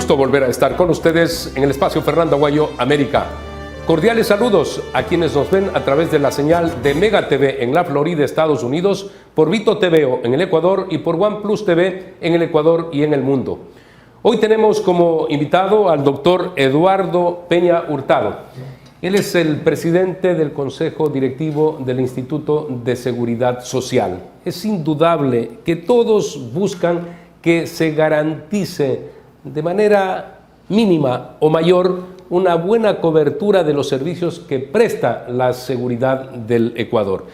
gusto volver a estar con ustedes en el espacio Fernando Aguayo América. Cordiales saludos a quienes nos ven a través de la señal de Mega TV en la Florida, Estados Unidos, por Vito TVO en el Ecuador y por OnePlus TV en el Ecuador y en el mundo. Hoy tenemos como invitado al doctor Eduardo Peña Hurtado. Él es el presidente del Consejo Directivo del Instituto de Seguridad Social. Es indudable que todos buscan que se garantice de manera mínima o mayor una buena cobertura de los servicios que presta la seguridad del Ecuador.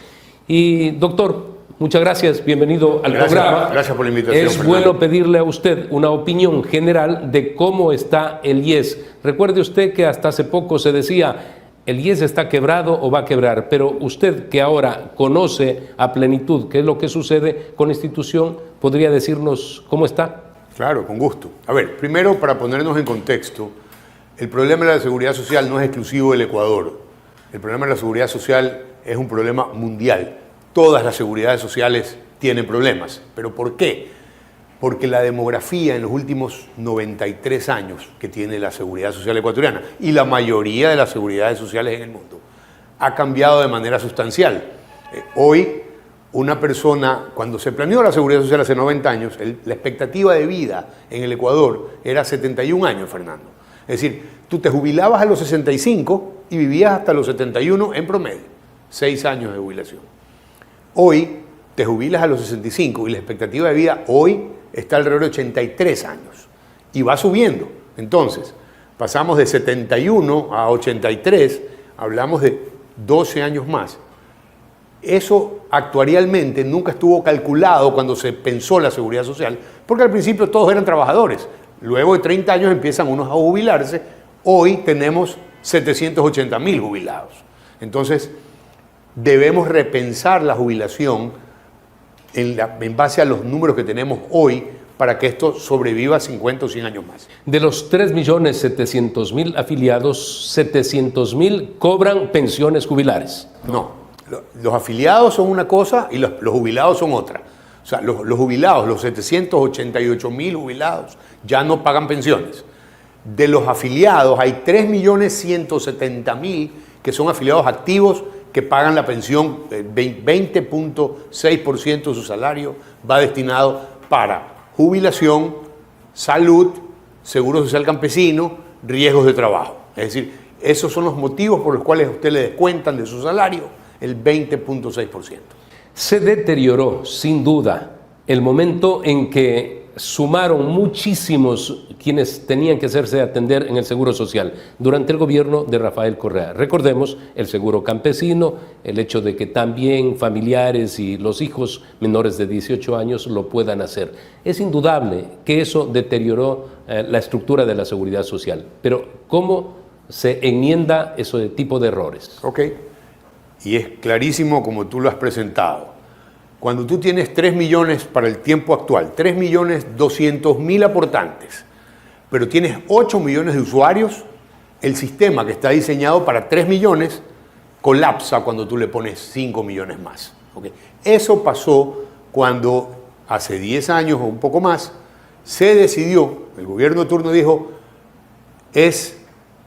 Y doctor, muchas gracias, bienvenido al programa. Gracias por la invitación. Es bueno pedirle a usted una opinión general de cómo está el IES. Recuerde usted que hasta hace poco se decía, el IES está quebrado o va a quebrar, pero usted que ahora conoce a plenitud qué es lo que sucede con la institución, ¿podría decirnos cómo está? Claro, con gusto. A ver, primero para ponernos en contexto, el problema de la seguridad social no es exclusivo del Ecuador. El problema de la seguridad social es un problema mundial. Todas las seguridades sociales tienen problemas. ¿Pero por qué? Porque la demografía en los últimos 93 años que tiene la seguridad social ecuatoriana y la mayoría de las seguridades sociales en el mundo ha cambiado de manera sustancial. Hoy, una persona, cuando se planeó la seguridad social hace 90 años, la expectativa de vida en el Ecuador era 71 años, Fernando. Es decir, tú te jubilabas a los 65 y vivías hasta los 71 en promedio, 6 años de jubilación. Hoy te jubilas a los 65 y la expectativa de vida hoy está alrededor de 83 años y va subiendo. Entonces, pasamos de 71 a 83, hablamos de 12 años más. Eso actuarialmente nunca estuvo calculado cuando se pensó la seguridad social, porque al principio todos eran trabajadores. Luego de 30 años empiezan unos a jubilarse. Hoy tenemos 780.000 jubilados. Entonces, debemos repensar la jubilación en base a los números que tenemos hoy para que esto sobreviva 50 o 100 años más. De los 3.700.000 afiliados, 700.000 cobran pensiones jubilares. No, los afiliados son una cosa y los jubilados son otra. O sea, los jubilados, los 788.000 jubilados, ya no pagan pensiones. De los afiliados hay 3.170.000 que son afiliados activos que pagan la pensión, 20.6% de su salario va destinado para jubilación, salud, seguro social campesino, riesgos de trabajo. Es decir, esos son los motivos por los cuales a usted le descuentan de su salario el 20.6%. Se deterioró, sin duda, el momento en que sumaron muchísimos quienes tenían que hacerse atender en el Seguro Social durante el gobierno de Rafael Correa. Recordemos el seguro campesino, el hecho de que también familiares y los hijos menores de 18 años lo puedan hacer. Es indudable que eso deterioró la estructura de la seguridad social, pero ¿cómo se enmienda ese tipo de errores? Ok, y es clarísimo como tú lo has presentado. Cuando tú tienes 3 millones para el tiempo actual, 3.200.000 aportantes, pero tienes 8 millones de usuarios, el sistema que está diseñado para 3 millones colapsa cuando tú le pones 5 millones más. ¿Okay? Eso pasó cuando hace 10 años o un poco más se decidió, el gobierno de turno dijo, es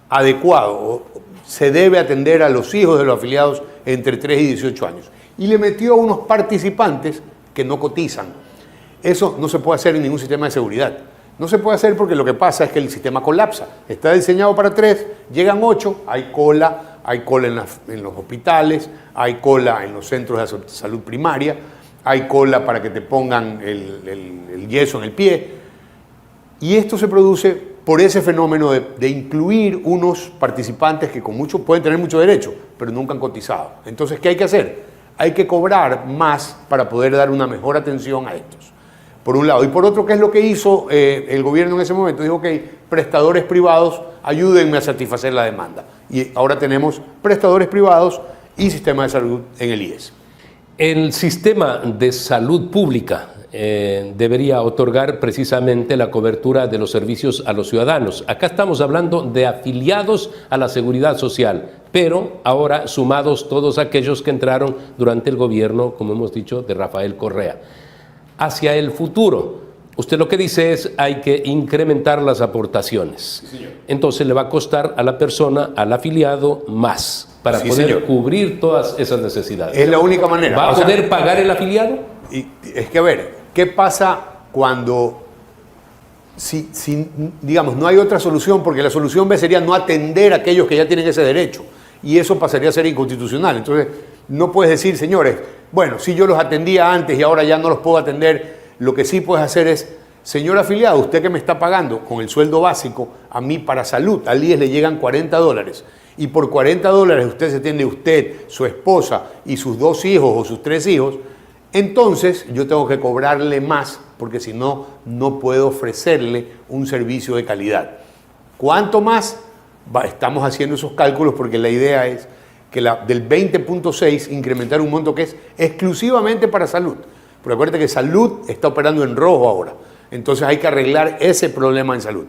adecuado, se debe atender a los hijos de los afiliados entre 3 y 18 años. Y le metió a unos participantes que no cotizan. Eso no se puede hacer en ningún sistema de seguridad. No se puede hacer porque lo que pasa es que el sistema colapsa. Está diseñado para 3, llegan 8, hay cola en los hospitales, hay cola en los centros de salud primaria, hay cola para que te pongan el yeso en el pie. Y esto se produce por ese fenómeno de incluir unos participantes que pueden tener mucho derecho, pero nunca han cotizado. Entonces, ¿qué hay que hacer? Hay que cobrar más para poder dar una mejor atención a estos, por un lado. Y por otro, ¿qué es lo que hizo el gobierno en ese momento? Dijo, ok, prestadores privados, ayúdenme a satisfacer la demanda. Y ahora tenemos prestadores privados y sistema de salud en el IES. El sistema de salud pública debería otorgar precisamente la cobertura de los servicios a los ciudadanos. Acá estamos hablando de afiliados a la seguridad social, pero ahora sumados todos aquellos que entraron durante el gobierno, como hemos dicho, de Rafael Correa. Hacia el futuro, Usted lo que dice es hay que incrementar las aportaciones. Sí, señor. Entonces le va a costar a la persona, al afiliado, más para Sí, poder señor. cubrir todas esas necesidades. Es la única manera. ¿Va a O sea, poder pagar el afiliado? y es que, a ver, ¿qué pasa cuando, si, digamos, no hay otra solución? Porque la solución B sería no atender a aquellos que ya tienen ese derecho. Y eso pasaría a ser inconstitucional. Entonces, no puedes decir, señores, bueno, si yo los atendía antes y ahora ya no los puedo atender. Lo que sí puedes hacer es, señor afiliado, usted que me está pagando con el sueldo básico, a mí para salud, al IES le llegan $40. Y por $40 usted se atiende usted, su esposa y sus 2 hijos o sus 3 hijos. Entonces yo tengo que cobrarle más porque si no, no puedo ofrecerle un servicio de calidad. ¿Cuánto más? Estamos haciendo esos cálculos porque la idea es que del 20.6 incrementar un monto que es exclusivamente para salud. Pero acuérdate que salud está operando en rojo ahora. Entonces hay que arreglar ese problema en salud.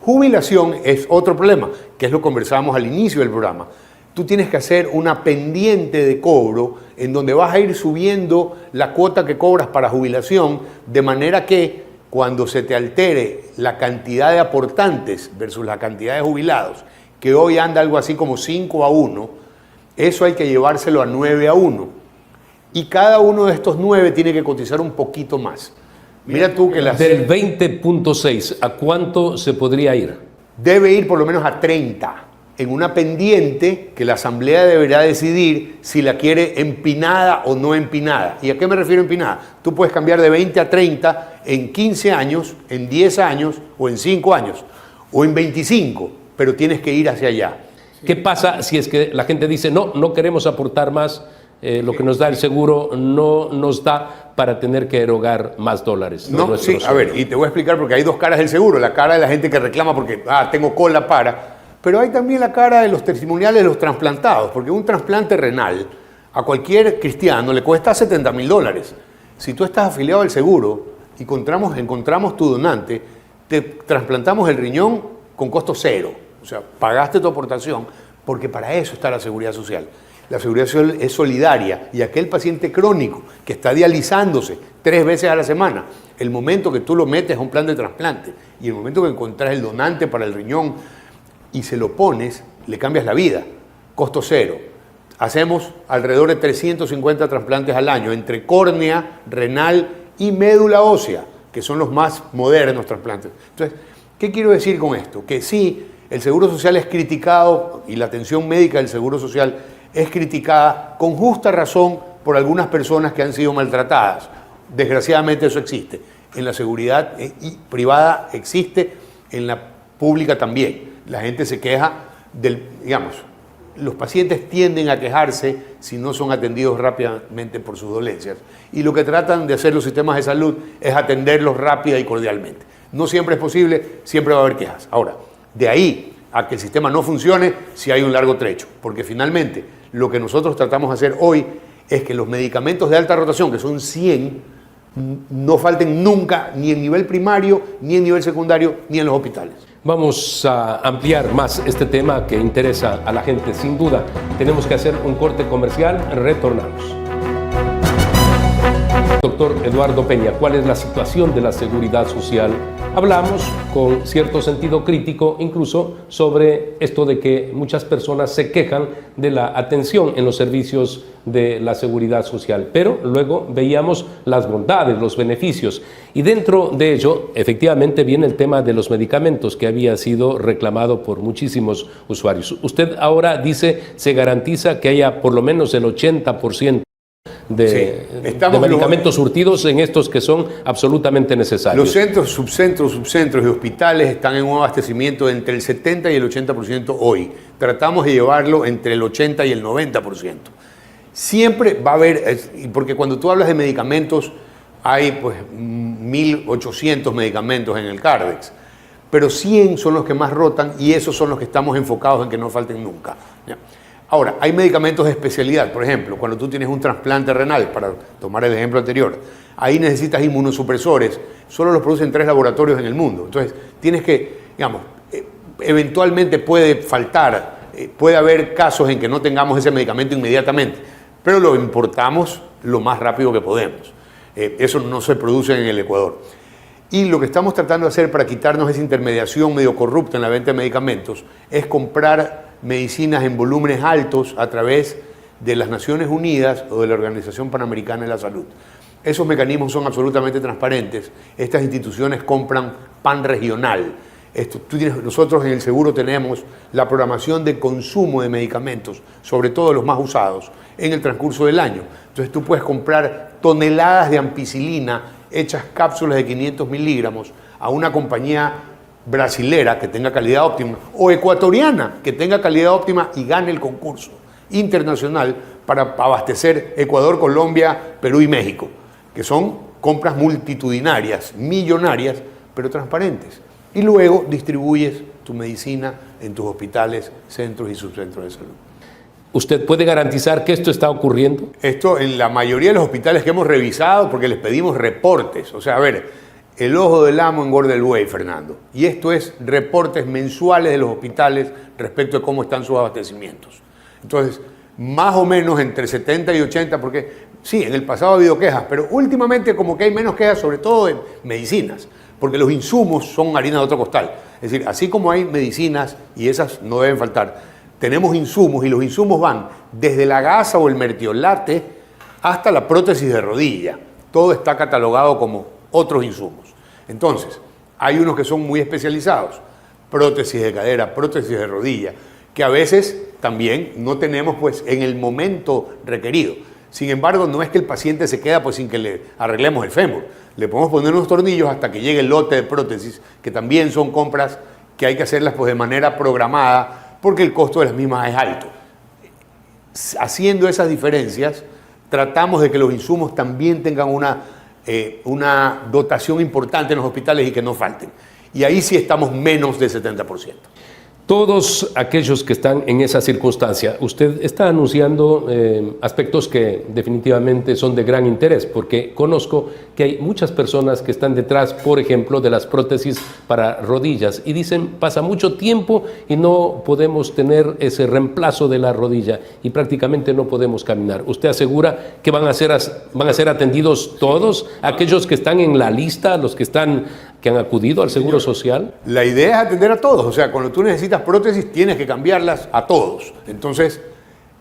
Jubilación es otro problema, que es lo que conversábamos al inicio del programa. Tú tienes que hacer una pendiente de cobro en donde vas a ir subiendo la cuota que cobras para jubilación, de manera que cuando se te altere la cantidad de aportantes versus la cantidad de jubilados, que hoy anda algo así como 5-1, eso hay que llevárselo a 9-1. Y cada uno de estos 9 tiene que cotizar un poquito más. Mira tú que Del 20.6, ¿a cuánto se podría ir? debe ir por lo menos a 30 en una pendiente que la asamblea deberá decidir si la quiere empinada o no empinada. ¿Y a qué me refiero empinada? Tú puedes cambiar de 20 a 30 en 15 años, en 10 años o en 5 años o en 25, pero tienes que ir hacia allá. ¿Qué pasa si es que la gente dice no queremos aportar más? Lo que nos da el seguro no nos da para tener que erogar más dólares. No, sí, a ver, y te voy a explicar porque hay 2 caras del seguro. La cara de la gente que reclama porque, tengo cola para, pero hay también la cara de los testimoniales de los trasplantados, porque un trasplante renal a cualquier cristiano le cuesta $70.000. Si tú estás afiliado al seguro y encontramos tu donante, te trasplantamos el riñón con costo 0. O sea, pagaste tu aportación porque para eso está la seguridad social. La seguridad social es solidaria y aquel paciente crónico que está dializándose 3 veces a la semana, el momento que tú lo metes a un plan de trasplante y el momento que encontrás el donante para el riñón y se lo pones, le cambias la vida. Costo 0. Hacemos alrededor de 350 trasplantes al año entre córnea, renal y médula ósea, que son los más modernos trasplantes. Entonces, ¿qué quiero decir con esto? Que sí, el Seguro Social es criticado y la atención médica del Seguro Social es criticada con justa razón por algunas personas que han sido maltratadas. Desgraciadamente eso existe. En la seguridad privada existe, en la pública también. La gente se queja los pacientes tienden a quejarse si no son atendidos rápidamente por sus dolencias. Y lo que tratan de hacer los sistemas de salud es atenderlos rápida y cordialmente. No siempre es posible, siempre va a haber quejas. Ahora, de ahí a que el sistema no funcione, sí hay un largo trecho, porque finalmente lo que nosotros tratamos de hacer hoy es que los medicamentos de alta rotación, que son 100, no falten nunca, ni en nivel primario, ni en nivel secundario, ni en los hospitales. Vamos a ampliar más este tema que interesa a la gente, sin duda. Tenemos que hacer un corte comercial, retornamos. Doctor Eduardo Peña, ¿cuál es la situación de la seguridad social? Hablamos con cierto sentido crítico incluso sobre esto de que muchas personas se quejan de la atención en los servicios de la seguridad social, pero luego veíamos las bondades, los beneficios, y dentro de ello efectivamente viene el tema de los medicamentos que había sido reclamado por muchísimos usuarios. Usted ahora dice, se garantiza que haya por lo menos el 80% de medicamentos surtidos en estos que son absolutamente necesarios. Los centros, subcentros y hospitales están en un abastecimiento de entre el 70 y el 80% hoy. Tratamos de llevarlo entre el 80 y el 90%. Siempre va a haber, porque cuando tú hablas de medicamentos, hay pues 1.800 medicamentos en el Cardex, pero 100 son los que más rotan y esos son los que estamos enfocados en que no falten nunca. ¿Ya? Ahora, hay medicamentos de especialidad, por ejemplo, cuando tú tienes un trasplante renal, para tomar el ejemplo anterior, ahí necesitas inmunosupresores, solo los producen 3 laboratorios en el mundo. Entonces, tienes que, eventualmente puede faltar, puede haber casos en que no tengamos ese medicamento inmediatamente, pero lo importamos lo más rápido que podemos. Eso no se produce en el Ecuador. Y lo que estamos tratando de hacer para quitarnos esa intermediación medio corrupta en la venta de medicamentos es comprar medicinas en volúmenes altos a través de las Naciones Unidas o de la Organización Panamericana de la Salud. Esos mecanismos son absolutamente transparentes. Estas instituciones compran pan regional. Nosotros en el seguro tenemos la programación de consumo de medicamentos, sobre todo los más usados, en el transcurso del año. Entonces tú puedes comprar toneladas de ampicilina hechas cápsulas de 500 miligramos a una compañía brasilera que tenga calidad óptima o ecuatoriana que tenga calidad óptima y gane el concurso internacional para abastecer Ecuador, Colombia, Perú y México, que son compras multitudinarias, millonarias, pero transparentes. Y luego distribuyes tu medicina en tus hospitales, centros y subcentros de salud. ¿Usted puede garantizar que esto está ocurriendo? Esto en la mayoría de los hospitales que hemos revisado, porque les pedimos reportes. O sea, a ver, el ojo del amo engorda el buey, Fernando. Y esto es reportes mensuales de los hospitales respecto de cómo están sus abastecimientos. Entonces, más o menos entre 70 y 80, porque sí, en el pasado ha habido quejas, pero últimamente como que hay menos quejas, sobre todo en medicinas, porque los insumos son harina de otro costal. Es decir, así como hay medicinas, y esas no deben faltar, tenemos insumos, y los insumos van desde la gasa o el mertiolate hasta la prótesis de rodilla. Todo está catalogado como otros insumos. Entonces, hay unos que son muy especializados, prótesis de cadera, prótesis de rodilla, que a veces también no tenemos pues en el momento requerido. Sin embargo, no es que el paciente se queda pues sin que le arreglemos el fémur. Le podemos poner unos tornillos hasta que llegue el lote de prótesis, que también son compras que hay que hacerlas pues de manera programada, porque el costo de las mismas es alto. Haciendo esas diferencias, tratamos de que los insumos también tengan una dotación importante en los hospitales y que no falten. Y ahí sí estamos menos del 70%. Todos aquellos que están en esa circunstancia, usted está anunciando aspectos que definitivamente son de gran interés, porque conozco que hay muchas personas que están detrás, por ejemplo, de las prótesis para rodillas y dicen, pasa mucho tiempo y no podemos tener ese reemplazo de la rodilla y prácticamente no podemos caminar. ¿Usted asegura que van a ser atendidos todos aquellos que están en la lista, los que han acudido al Seguro Social? La idea es atender a todos, o sea, cuando tú necesitas prótesis tienes que cambiarlas a todos. Entonces,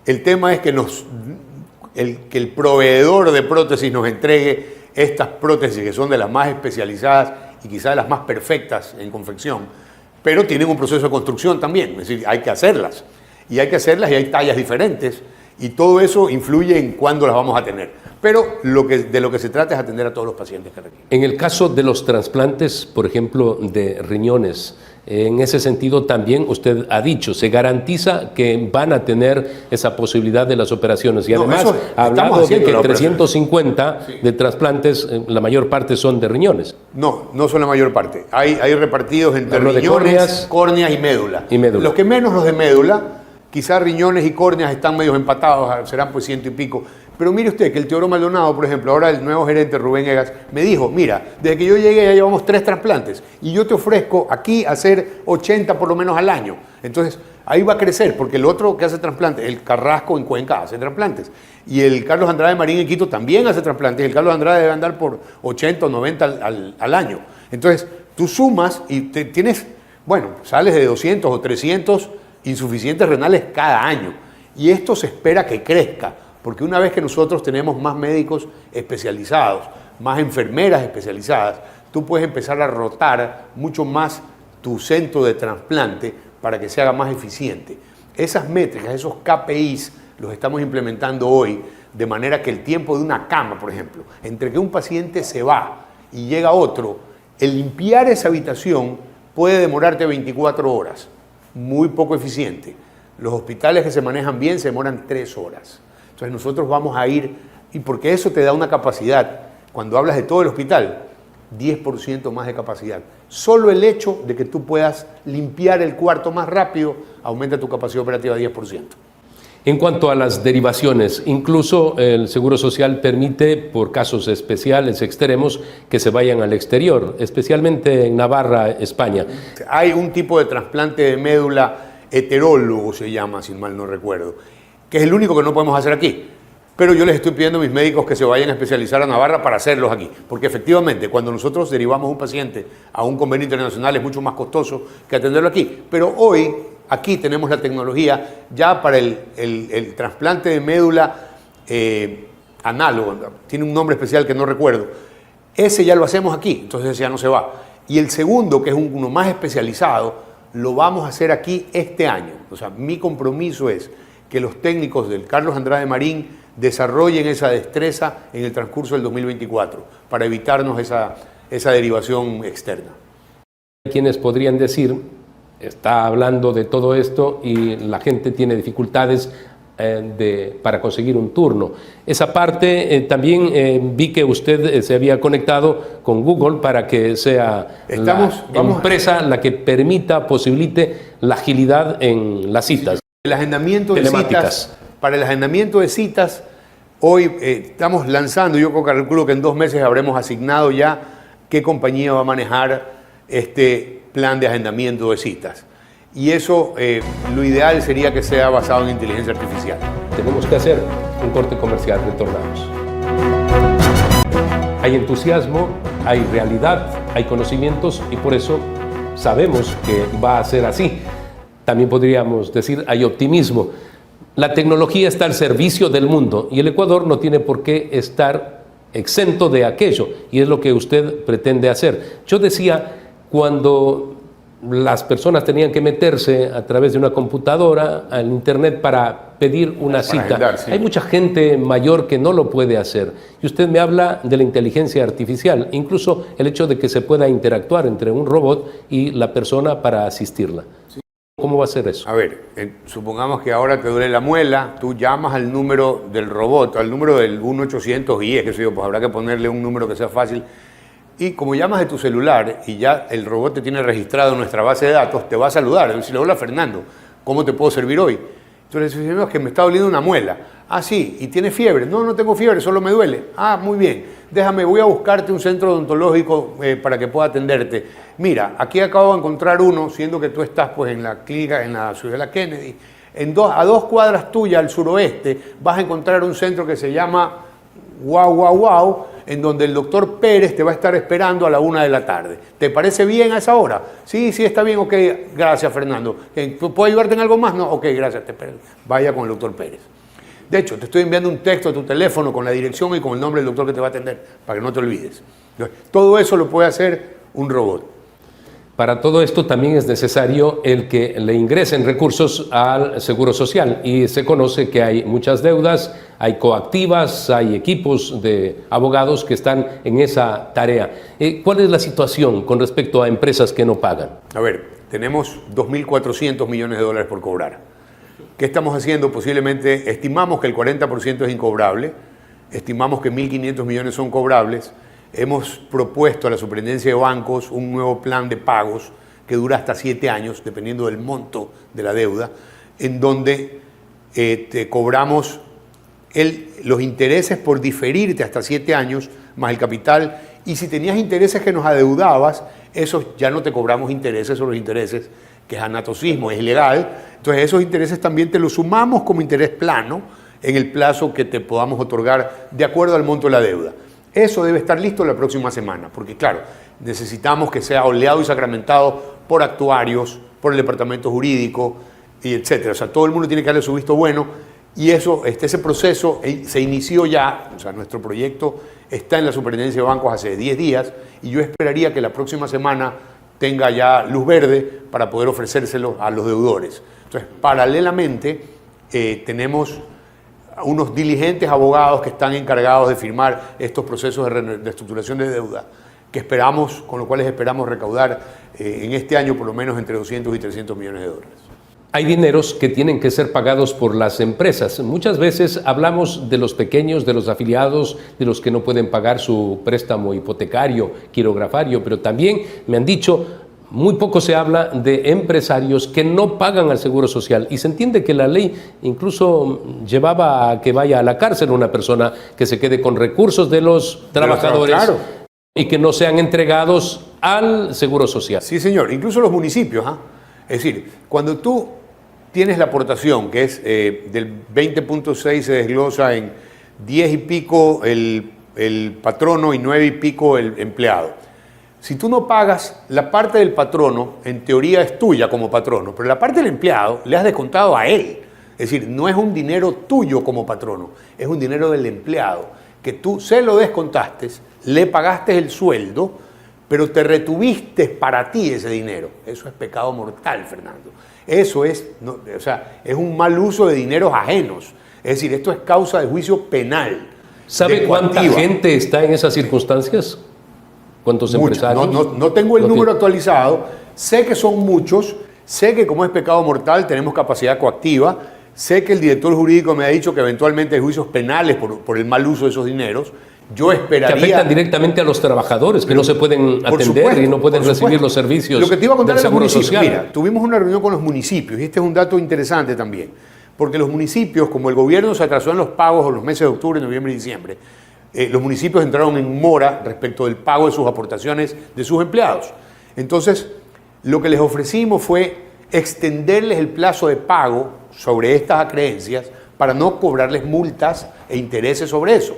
el tema es que el proveedor de prótesis nos entregue estas prótesis que son de las más especializadas y quizás de las más perfectas en confección, pero tienen un proceso de construcción también, es decir, hay que hacerlas y hay hay tallas diferentes y todo eso influye en cuándo las vamos a tener. Pero de lo que se trata es atender a todos los pacientes que requieren. En el caso de los trasplantes, por ejemplo, de riñones, en ese sentido también usted ha dicho, se garantiza que van a tener esa posibilidad de las operaciones. Y además ha hablado de que 350 de trasplantes, la mayor parte son de riñones. No son la mayor parte. Hay repartidos entre riñones, córneas y médula. Los que menos los de médula, quizás riñones y córneas están medio empatados, serán pues 100 y pico. Pero mire usted que el Teodoro Maldonado, por ejemplo, ahora el nuevo gerente Rubén Egas, me dijo, mira, desde que yo llegué ya llevamos 3 trasplantes y yo te ofrezco aquí hacer 80 por lo menos al año. Entonces, ahí va a crecer, porque el otro que hace trasplantes, el Carrasco en Cuenca hace trasplantes. Y el Carlos Andrade Marín en Quito también hace trasplantes. El Carlos Andrade debe andar por 80 o 90 al año. Entonces, tú sumas y tienes, sales de 200 o 300 insuficientes renales cada año. Y esto se espera que crezca. Porque una vez que nosotros tenemos más médicos especializados, más enfermeras especializadas, tú puedes empezar a rotar mucho más tu centro de trasplante para que se haga más eficiente. Esas métricas, esos KPIs, los estamos implementando hoy, de manera que el tiempo de una cama, por ejemplo, entre que un paciente se va y llega otro, el limpiar esa habitación puede demorarte 24 horas, muy poco eficiente. Los hospitales que se manejan bien se demoran 3 horas. Entonces nosotros vamos a ir, y porque eso te da una capacidad, cuando hablas de todo el hospital, 10% más de capacidad. Solo el hecho de que tú puedas limpiar el cuarto más rápido aumenta tu capacidad operativa 10%. En cuanto a las derivaciones, incluso el Seguro Social permite, por casos especiales, extremos, que se vayan al exterior, especialmente en Navarra, España. Hay un tipo de trasplante de médula heterólogo, se llama, si mal no recuerdo, que es el único que no podemos hacer aquí. Pero yo les estoy pidiendo a mis médicos que se vayan a especializar a Navarra para hacerlos aquí. Porque efectivamente, cuando nosotros derivamos un paciente a un convenio internacional es mucho más costoso que atenderlo aquí. Pero hoy, aquí tenemos la tecnología ya para el trasplante de médula análogo. Tiene un nombre especial que no recuerdo. Ese ya lo hacemos aquí, entonces ese ya no se va. Y el segundo, que es uno más especializado, lo vamos a hacer aquí este año. O sea, mi compromiso es que los técnicos del Carlos Andrade Marín desarrollen esa destreza en el transcurso del 2024 para evitarnos esa derivación externa. Quienes podrían decir, está hablando de todo esto y la gente tiene dificultades para conseguir un turno. Esa parte también vi que usted se había conectado con Google para que sea la empresa la que posibilite la agilidad en las citas. El agendamiento de citas, para el agendamiento de citas, hoy estamos lanzando, yo calculo que en 2 meses habremos asignado ya qué compañía va a manejar este plan de agendamiento de citas. Y eso, lo ideal sería que sea basado en inteligencia artificial. Tenemos que hacer un corte comercial, retornamos. Hay entusiasmo, hay realidad, hay conocimientos y por eso sabemos que va a ser así. También podríamos decir, hay optimismo. La tecnología está al servicio del mundo y el Ecuador no tiene por qué estar exento de aquello, y es lo que usted pretende hacer. Yo decía, cuando las personas tenían que meterse a través de una computadora al internet para pedir una cita, agendar, sí. Hay mucha gente mayor que no lo puede hacer, y usted me habla de la inteligencia artificial, incluso el hecho de que se pueda interactuar entre un robot y la persona para asistirla. Sí. ¿Cómo va a ser eso? A ver, supongamos que ahora te duele la muela, tú llamas al número del robot, al número del 1-800-IE, que sé yo, pues habrá que ponerle un número que sea fácil. Y como llamas de tu celular y ya el robot te tiene registrado en nuestra base de datos, te va a saludar, es decir, hola Fernando, ¿cómo te puedo servir hoy? Entonces decimos que me está doliendo una muela. Ah, sí, ¿y tienes fiebre? No, no tengo fiebre, solo me duele. Ah, muy bien, voy a buscarte un centro odontológico para que pueda atenderte. Mira, aquí acabo de encontrar uno, siendo que tú estás pues en la clínica, en la Ciudad de la Kennedy. A 2 cuadras tuyas al suroeste vas a encontrar un centro que se llama Wow, en donde el doctor Pérez te va a estar esperando a la 1 de la tarde. ¿Te parece bien a esa hora? Sí, está bien, ok, gracias Fernando. ¿Puedo ayudarte en algo más? No, ok, gracias, vaya con el doctor Pérez. De hecho, te estoy enviando un texto a tu teléfono con la dirección y con el nombre del doctor que te va a atender, para que no te olvides. Todo eso lo puede hacer un robot. Para todo esto también es necesario el que le ingresen recursos al Seguro Social, y se conoce que hay muchas deudas, hay coactivas, hay equipos de abogados que están en esa tarea. ¿Cuál es la situación con respecto a empresas que no pagan? A ver, tenemos 2.400 millones de dólares por cobrar. ¿Qué estamos haciendo? Posiblemente estimamos que el 40% es incobrable, estimamos que 1.500 millones son cobrables. Hemos propuesto a la Superintendencia de Bancos un nuevo plan de pagos que dura hasta 7 años, dependiendo del monto de la deuda, en donde te cobramos los intereses por diferirte hasta 7 años, más el capital, y si tenías intereses que nos adeudabas, esos ya no te cobramos intereses sobre los intereses, que es anatocismo, es ilegal. Entonces esos intereses también te los sumamos como interés plano en el plazo que te podamos otorgar de acuerdo al monto de la deuda. Eso debe estar listo la próxima semana, porque claro, necesitamos que sea oleado y sacramentado por actuarios, por el departamento jurídico, y etcétera. O sea, todo el mundo tiene que darle su visto bueno, y ese proceso se inició ya. O sea, nuestro proyecto está en la Superintendencia de Bancos hace 10 días, y yo esperaría que la próxima semana tenga ya luz verde para poder ofrecérselo a los deudores. Entonces, paralelamente, tenemos unos diligentes abogados que están encargados de firmar estos procesos de estructuración de deuda, con los cuales esperamos recaudar en este año por lo menos entre 200 y 300 millones de dólares. Hay dineros que tienen que ser pagados por las empresas. Muchas veces hablamos de los pequeños, de los afiliados, de los que no pueden pagar su préstamo hipotecario, quirografario, pero también me han dicho, muy poco se habla de empresarios que no pagan al Seguro Social, y se entiende que la ley incluso llevaba a que vaya a la cárcel una persona que se quede con recursos de los trabajadores, claro, y que no sean entregados al Seguro Social. Sí, señor, incluso los municipios. Es decir, cuando tú tienes la aportación, que es del 20.6 se desglosa en 10 y pico el patrono y 9 y pico el empleado. Si tú no pagas, la parte del patrono en teoría es tuya como patrono, pero la parte del empleado le has descontado a él. Es decir, no es un dinero tuyo como patrono, es un dinero del empleado, que tú se lo descontaste, le pagaste el sueldo, pero te retuviste para ti ese dinero. Eso es pecado mortal, Fernando. Eso es, no, o sea, es un mal uso de dineros ajenos. Es decir, esto es causa de juicio penal. ¿Sabe cuánta gente está en esas circunstancias? ¿Cuántos empresarios? No tengo el número actualizado. Sé que son muchos. Sé que como es pecado mortal tenemos capacidad coactiva. Sé que el director jurídico me ha dicho que eventualmente hay juicios penales por el mal uso de esos dineros. Yo esperaría... Que afectan directamente a los trabajadores, que no se pueden atender, supuesto, y no pueden recibir los servicios Lo que te iba a contar del Seguro Social. Mira, tuvimos una reunión con los municipios, y este es un dato interesante también, porque los municipios, como el gobierno se atrasó en los pagos en los meses de octubre, noviembre y diciembre, los municipios entraron en mora respecto del pago de sus aportaciones de sus empleados. Entonces, lo que les ofrecimos fue extenderles el plazo de pago sobre estas acreencias para no cobrarles multas e intereses sobre eso.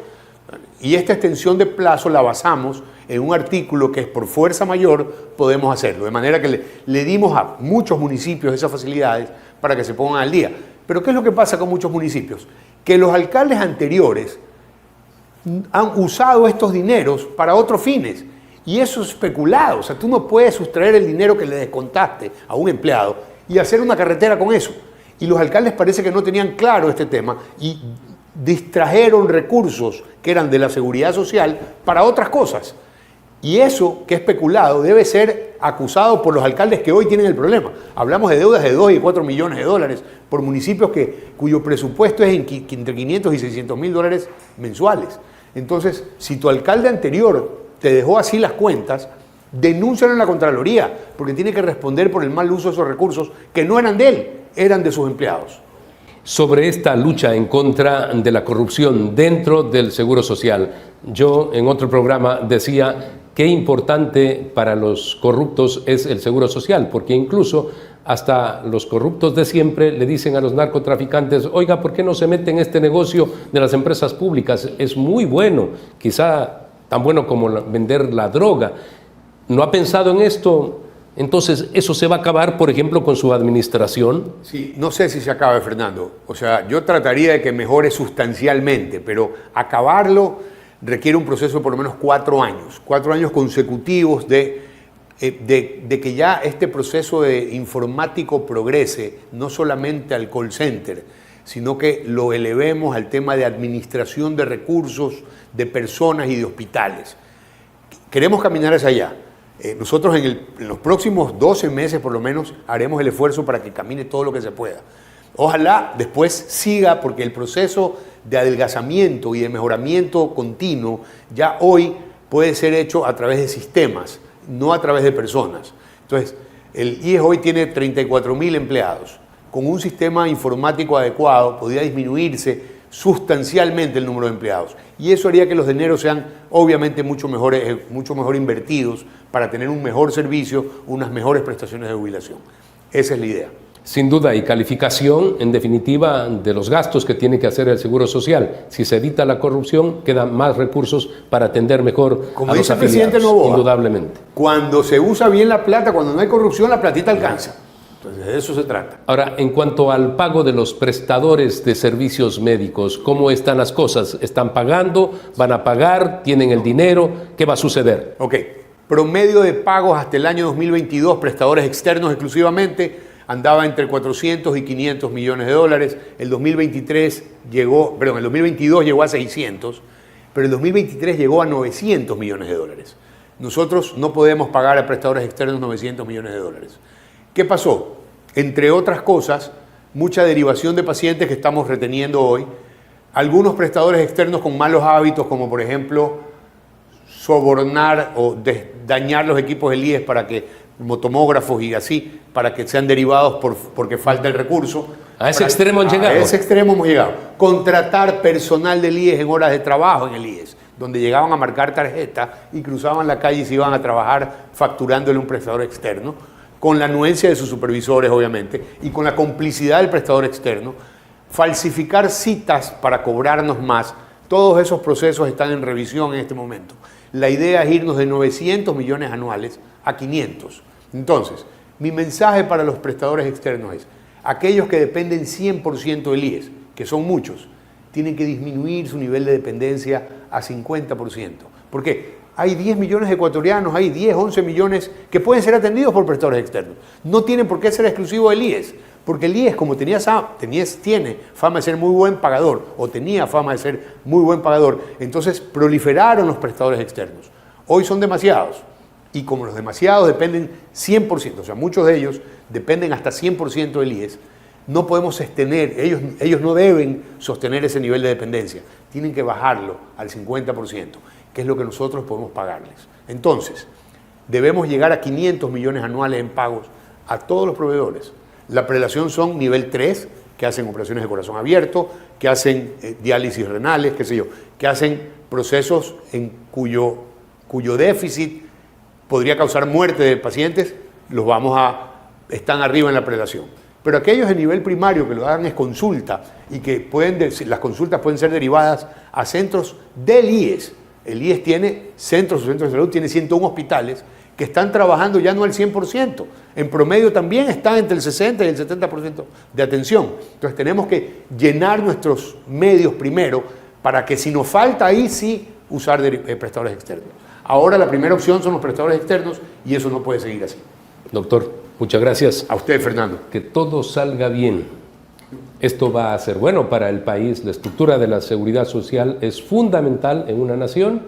Y esta extensión de plazo la basamos en un artículo que es por fuerza mayor podemos hacerlo. De manera que le dimos a muchos municipios esas facilidades para que se pongan al día. Pero ¿qué es lo que pasa con muchos municipios? Que los alcaldes anteriores han usado estos dineros para otros fines. Y eso es especulado. O sea, tú no puedes sustraer el dinero que le descontaste a un empleado y hacer una carretera con eso. Y los alcaldes parece que no tenían claro este tema y distrajeron recursos que eran de la seguridad social para otras cosas. Y eso que es especulado debe ser acusado por los alcaldes que hoy tienen el problema. Hablamos de deudas de 2 y 4 millones de dólares por municipios cuyo presupuesto es entre 500 y 600 mil dólares mensuales. Entonces, si tu alcalde anterior te dejó así las cuentas, denúncialo en la Contraloría, porque tiene que responder por el mal uso de esos recursos que no eran de él, eran de sus empleados. Sobre esta lucha en contra de la corrupción dentro del Seguro Social, yo en otro programa decía qué importante para los corruptos es el Seguro Social, porque incluso hasta los corruptos de siempre le dicen a los narcotraficantes, oiga, ¿por qué no se mete en este negocio de las empresas públicas? Es muy bueno, quizá tan bueno como vender la droga. ¿No ha pensado en esto? Entonces, ¿eso se va a acabar, por ejemplo, con su administración? Sí, no sé si se acabe, Fernando. O sea, yo trataría de que mejore sustancialmente, pero acabarlo requiere un proceso de por lo menos 4 años. 4 años consecutivos de que ya este proceso de informático progrese, no solamente al call center, sino que lo elevemos al tema de administración de recursos, de personas y de hospitales. Queremos caminar hacia allá. Nosotros en los próximos 12 meses por lo menos haremos el esfuerzo para que camine todo lo que se pueda. Ojalá después siga, porque el proceso de adelgazamiento y de mejoramiento continuo ya hoy puede ser hecho a través de sistemas, no a través de personas. Entonces, el IES hoy tiene 34.000 empleados. Con un sistema informático adecuado podría disminuirse sustancialmente el número de empleados. Y eso haría que los dineros sean obviamente mucho mejor invertidos para tener un mejor servicio, unas mejores prestaciones de jubilación. Esa es la idea. Sin duda, y calificación, en definitiva, de los gastos que tiene que hacer el Seguro Social. Si se evita la corrupción, quedan más recursos para atender mejor como a los dice el afiliados, presidente Noboa, indudablemente. Cuando se usa bien la plata, cuando no hay corrupción, la platita alcanza. Entonces, de eso se trata. Ahora, en cuanto al pago de los prestadores de servicios médicos, ¿cómo están las cosas? ¿Están pagando? ¿Van a pagar? ¿Tienen el dinero? ¿Qué va a suceder? Ok. Promedio de pagos hasta el año 2022, prestadores externos exclusivamente, andaba entre 400 y 500 millones de dólares. El 2022 llegó a 600, pero el 2023 llegó a 900 millones de dólares. Nosotros no podemos pagar a prestadores externos 900 millones de dólares. ¿Qué pasó? Entre otras cosas, mucha derivación de pacientes que estamos reteniendo hoy, algunos prestadores externos con malos hábitos, como por ejemplo sobornar o dañar los equipos del IES para que, como tomógrafos y así, para que sean derivados porque falta el recurso. A ese extremo han llegado. A ese extremo hemos llegado. Contratar personal del IES en horas de trabajo en el IES, donde llegaban a marcar tarjeta y cruzaban la calle y se iban a trabajar facturándole a un prestador externo, con la anuencia de sus supervisores, obviamente, y con la complicidad del prestador externo, falsificar citas para cobrarnos más, Todos esos procesos están en revisión en este momento. La idea es irnos de 900 millones anuales a 500. Entonces, mi mensaje para los prestadores externos es, aquellos que dependen 100% del IES, que son muchos, tienen que disminuir su nivel de dependencia a 50%. ¿Por qué? Hay 10 millones de ecuatorianos, hay 10, 11 millones que pueden ser atendidos por prestadores externos. No tienen por qué ser exclusivos del IES, porque el IES, como tiene fama de ser muy buen pagador, o tenía fama de ser muy buen pagador, entonces proliferaron los prestadores externos. Hoy son demasiados, y como los demasiados dependen 100%, o sea, muchos de ellos dependen hasta 100% del IES, no podemos sostener, ellos no deben sostener ese nivel de dependencia, tienen que bajarlo al 50%, que es lo que nosotros podemos pagarles. Entonces, debemos llegar a 500 millones anuales en pagos a todos los proveedores. La prelación son nivel 3, que hacen operaciones de corazón abierto, que hacen diálisis renales, qué sé yo, que hacen procesos en cuyo déficit podría causar muerte de pacientes, están arriba en la prelación. Pero aquellos de nivel primario que lo hagan es consulta y que las consultas pueden ser derivadas a centros del IES. El IES tiene centros de salud, tiene 101 hospitales que están trabajando ya no al 100%. En promedio también están entre el 60 y el 70% de atención. Entonces tenemos que llenar nuestros medios primero para que si nos falta ahí sí usar prestadores externos. Ahora la primera opción son los prestadores externos y eso no puede seguir así. Doctor, muchas gracias. A usted, Fernando. Que todo salga bien. Esto va a ser bueno para el país. La estructura de la seguridad social es fundamental en una nación.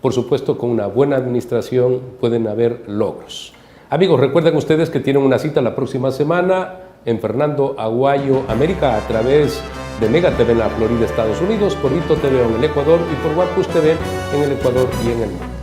Por supuesto, con una buena administración pueden haber logros. Amigos, recuerden ustedes que tienen una cita la próxima semana en Fernando Aguayo América a través de Mega TV en la Florida, Estados Unidos, por Vito TV en el Ecuador y por Guapus TV en el Ecuador y en el mundo.